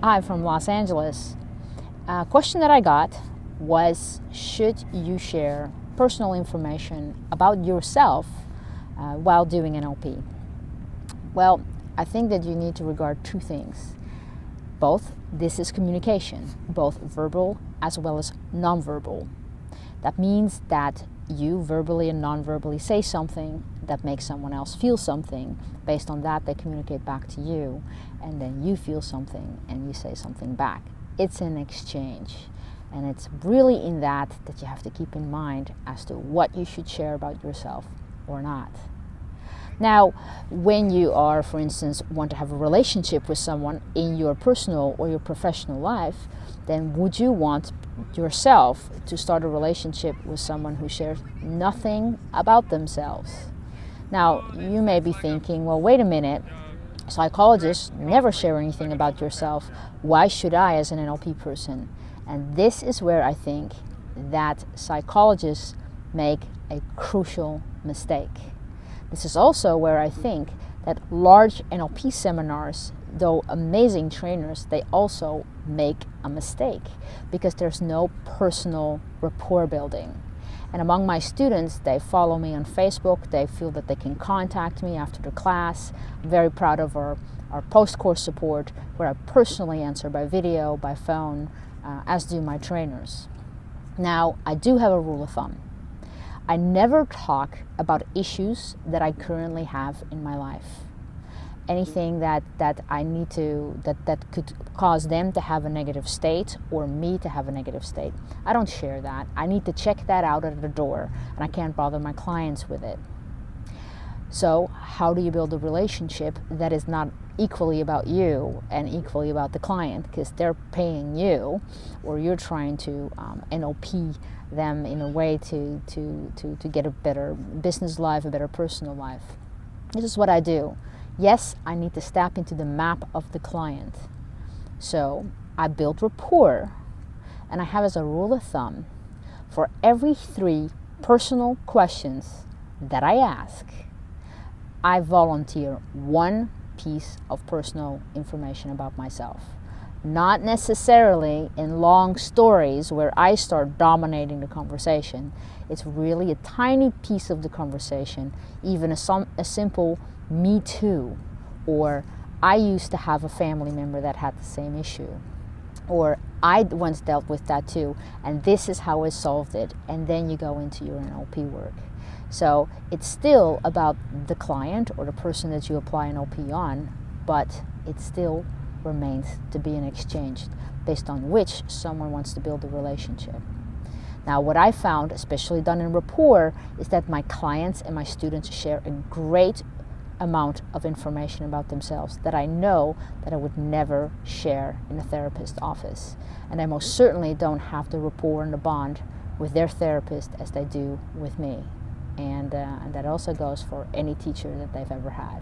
I'm from Los Angeles. A question that I got was, should you share personal information about yourself while doing NLP? Well, I think that you need to regard two things. Both, this is communication, both verbal as well as nonverbal. That means that you verbally and non-verbally say something that makes someone else feel something. Based on that, they communicate back to you, and then you feel something and you say something back. It's an exchange, and it's really in that you have to keep in mind as to what you should share about yourself or not. Now, when you are, for instance, want to have a relationship with someone in your personal or your professional life, then would you want yourself to start a relationship with someone who shares nothing about themselves? Now, you may be thinking, well, wait a minute, psychologists never share anything about yourself. Why should I as an NLP person? And this is where I think that psychologists make a crucial mistake. This is also where I think that large NLP seminars, though amazing trainers, they also make a mistake because there's no personal rapport building. And among my students, they follow me on Facebook. They feel that they can contact me after the class. I'm very proud of our post-course support, where I personally answer by video, by phone, as do my trainers. Now, I do have a rule of thumb. I never talk about issues that I currently have in my life. Anything that I need to, that could cause them to have a negative state or me to have a negative state. I don't share that. I need to check that out at the door, and I can't bother my clients with it. So how do you build a relationship that is not equally about you and equally about the client, because they're paying you, or you're trying to NLP them in a way to get a better business life, a better personal life? This is what I do. Yes, I need to step into the map of the client. So I build rapport, and I have as a rule of thumb, for every 3 personal questions that I ask, I volunteer 1 piece of personal information about myself. Not necessarily in long stories where I start dominating the conversation. It's really a tiny piece of the conversation, even a simple "me too," or "I used to have a family member that had the same issue," or "I once dealt with that too, and this is how I solved it," and then you go into your NLP work. So it's still about the client or the person that you apply NLP on, but it still remains to be an exchange based on which someone wants to build a relationship. Now, what I found, especially done in rapport, is that my clients and my students share a great amount of information about themselves that I know that I would never share in a therapist's office. And I most certainly don't have the rapport and the bond with their therapist as they do with me. And that also goes for any teacher that they've ever had.